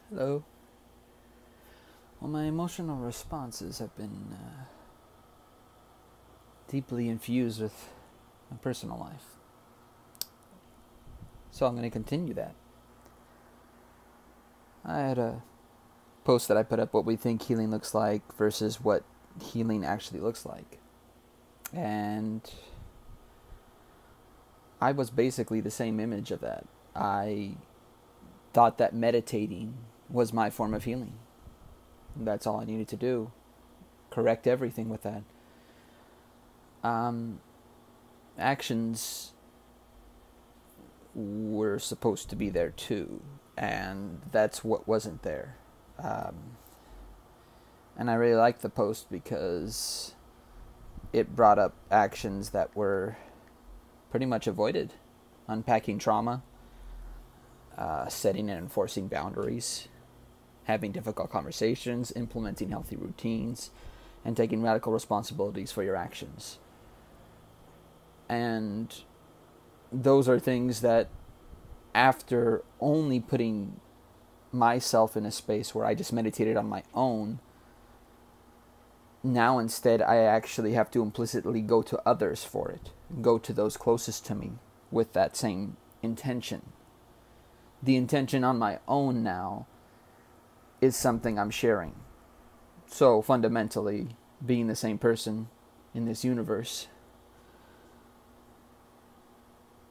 Hello. Well, my emotional responses have been deeply infused with my personal life. So I'm going to continue that. I had a post that I put up what we think healing looks like versus what healing actually looks like. And I was basically the same image of that. I thought that meditating was my form of healing. That's all I needed to do. Correct everything with that. Actions were supposed to be there too, and that's what wasn't there. And I really liked the post because it brought up actions that were pretty much avoided. Unpacking trauma, setting and enforcing boundaries, having difficult conversations, implementing healthy routines, and taking radical responsibilities for your actions. And those are things that, after only putting myself in a space where I just meditated on my own, now instead I actually have to implicitly go to others for it, go to those closest to me with that same intention. The intention on my own now is something I'm sharing. So fundamentally, being the same person in this universe,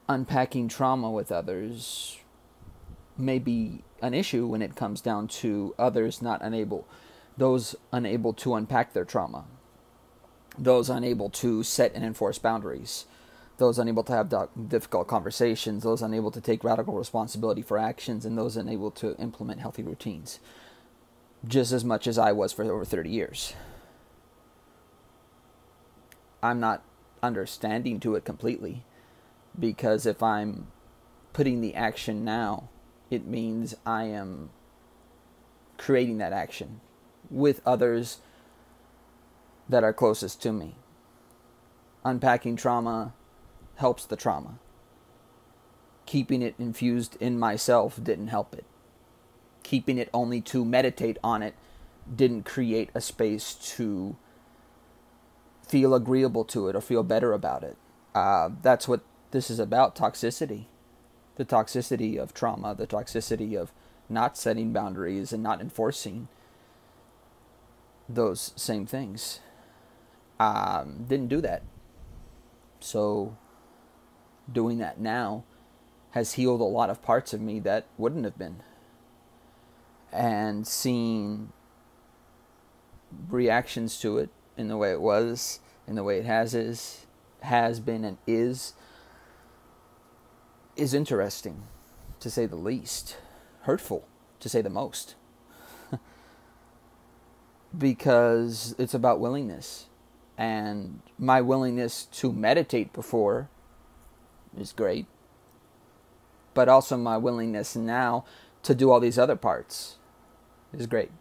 unpacking trauma with others may be an issue when it comes down to others those unable to unpack their trauma, those unable to set and enforce boundaries, those unable to have difficult conversations, those unable to take radical responsibility for actions, and those unable to implement healthy routines, just as much as I was for over 30 years. I'm not understanding to it completely, because if I'm putting the action now, it means I am creating that action with others that are closest to me. Unpacking trauma helps the trauma. Keeping it infused in myself didn't help it. Keeping it only to meditate on it didn't create a space to feel agreeable to it or feel better about it. That's what this is about, toxicity. The toxicity of trauma, the toxicity of not setting boundaries and not enforcing those same things. Didn't do that. So doing that now has healed a lot of parts of me that wouldn't have been. And seeing reactions to it in the way it was, in the way it has been and is interesting, to say the least. Hurtful, to say the most. Because it's about willingness. And my willingness to meditate before is great. But also my willingness now to do all these other parts is great.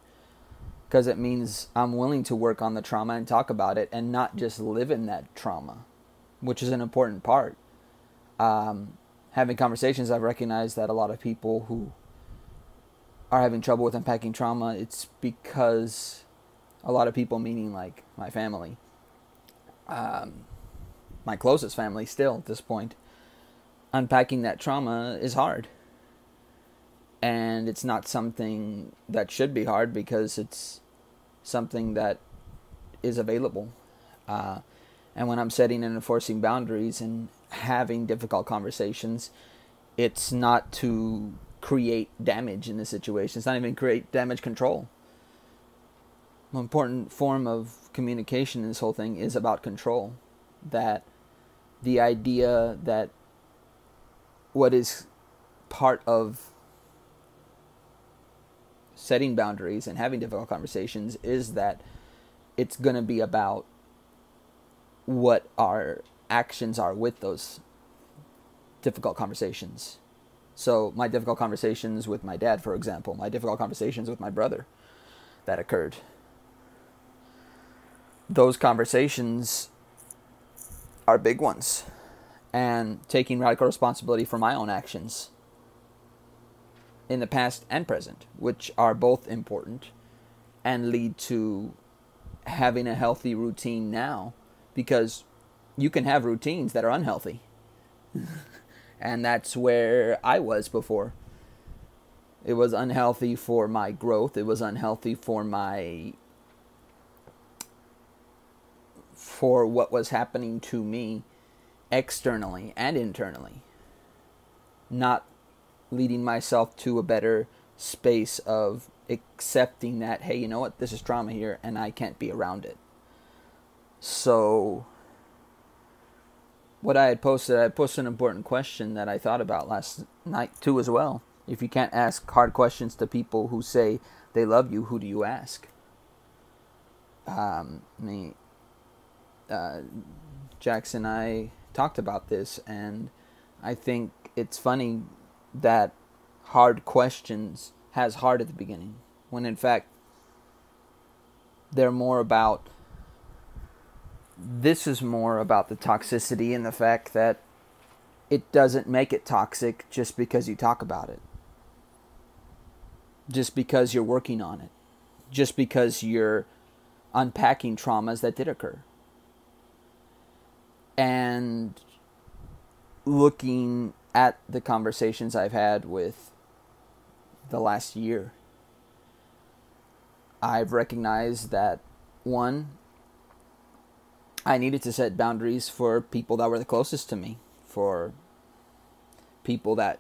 Because it means I'm willing to work on the trauma and talk about it and not just live in that trauma, which is an important part. Having conversations, I've recognized that a lot of people who are having trouble with unpacking trauma, it's because a lot of people, meaning like my family, my closest family still at this point, unpacking that trauma is hard. And it's not something that should be hard, because it's something that is available. And when I'm setting and enforcing boundaries and having difficult conversations, it's not to create damage in the situation. It's not even create damage control. An important form of communication in this whole thing is about control. That the idea that what is part of setting boundaries and having difficult conversations is that it's going to be about what our actions are with those difficult conversations. So my difficult conversations with my dad, for example, my difficult conversations with my brother that occurred, those conversations are big ones. And taking radical responsibility for my own actions in the past and present, which are both important and lead to having a healthy routine now, because you can have routines that are unhealthy. And that's where I was before. It was unhealthy for my growth. It was unhealthy for what was happening to me externally and internally. Not leading myself to a better space of accepting that, hey, you know what, this is trauma here and I can't be around it. So what I posted an important question that I thought about last night too as well. If you can't ask hard questions to people who say they love you, who do you ask? Jackson and I talked about this, and I think it's funny that hard questions has hard at the beginning, when in fact they're more about, this is more about the toxicity and the fact that it doesn't make it toxic just because you talk about it, just because you're working on it, just because you're unpacking traumas that did occur. And looking at the conversations I've had with the last year, I've recognized that, one, I needed to set boundaries for people that were the closest to me, for people that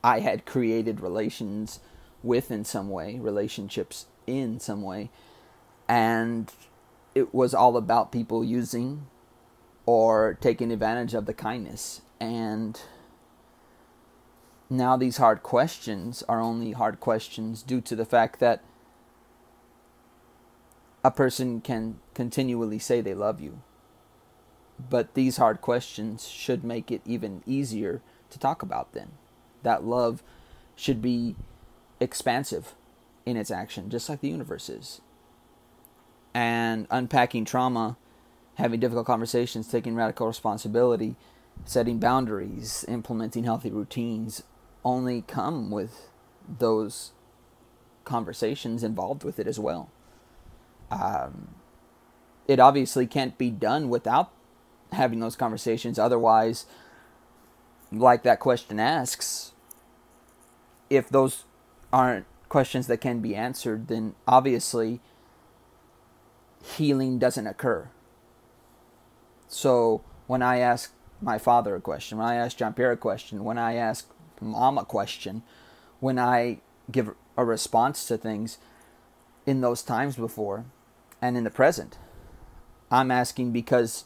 I had created relationships in some way, and it was all about people using or taking advantage of the kindness. And now these hard questions are only hard questions due to the fact that a person can continually say they love you. But these hard questions should make it even easier to talk about then. That love should be expansive in its action, just like the universe is. And unpacking trauma, having difficult conversations, taking radical responsibility, setting boundaries, implementing healthy routines, only come with those conversations involved with it as well. It obviously can't be done without having those conversations. Otherwise, like that question asks, if those aren't questions that can be answered, then obviously healing doesn't occur. So when I ask my father a question, when I ask Jean-Pierre a question, when I ask Mom a question, when I give a response to things in those times before and in the present, I'm asking because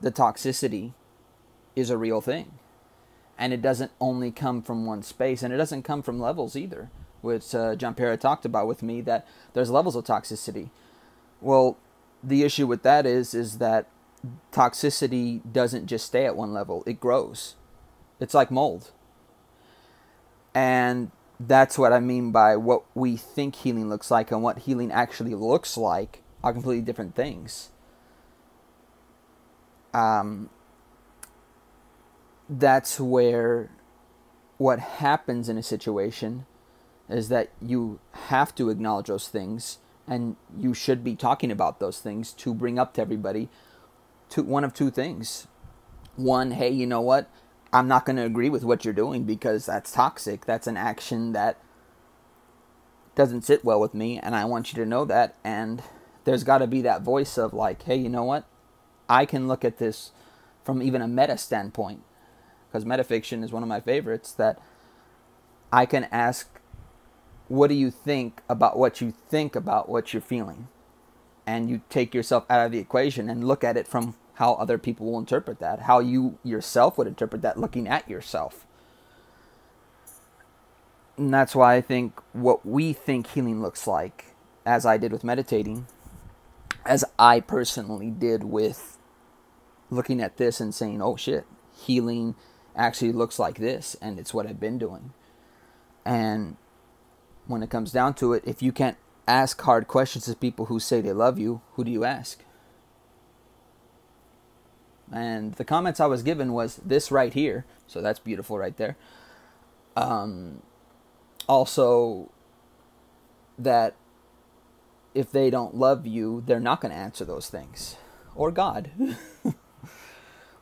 the toxicity is a real thing. And it doesn't only come from one space, and it doesn't come from levels either, which Jean-Pierre talked about with me, that there's levels of toxicity. Well, the issue with that is that toxicity doesn't just stay at one level, it grows. It's like mold. And that's what I mean by what we think healing looks like and what healing actually looks like are completely different things. That's where what happens in a situation is that you have to acknowledge those things, and you should be talking about those things to bring up to everybody one of two things. One, hey, you know what? I'm not going to agree with what you're doing because that's toxic. That's an action that doesn't sit well with me, and I want you to know that. And there's got to be that voice of like, hey, you know what? I can look at this from even a meta standpoint, because Metafiction is one of my favorites, that I can ask, what do you think about what you're feeling? And you take yourself out of the equation and look at it from how other people will interpret that, how you yourself would interpret that looking at yourself. And that's why I think what we think healing looks like, as I did with meditating, as I personally did with looking at this and saying, oh shit, healing actually looks like this, and it's what I've been doing. And when it comes down to it, if you can't ask hard questions to people who say they love you, who do you ask? And the comments I was given was this right here, so that's beautiful right there. Also, that if they don't love you, they're not going to answer those things. Or God.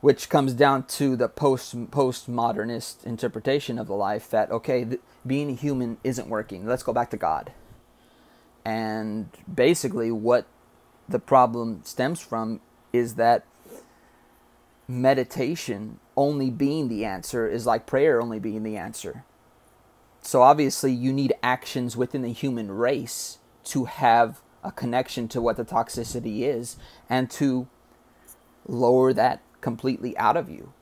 Which comes down to the postmodernist interpretation of the life that, okay, being a human isn't working. Let's go back to God. And basically what the problem stems from is that meditation only being the answer is like prayer only being the answer. So obviously you need actions within the human race to have a connection to what the toxicity is and to lower that completely out of you.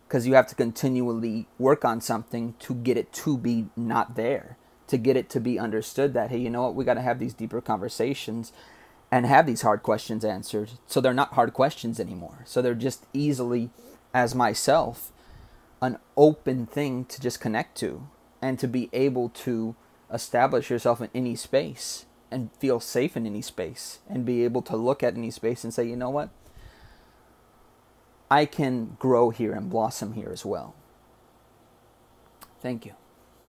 Because you have to continually work on something to get it to be not there. To get it to be understood that, hey, you know what, we got to have these deeper conversations and have these hard questions answered. So they're not hard questions anymore. So they're just easily, as myself, an open thing to just connect to and to be able to establish yourself in any space and feel safe in any space and be able to look at any space and say, you know what, I can grow here and blossom here as well. Thank you.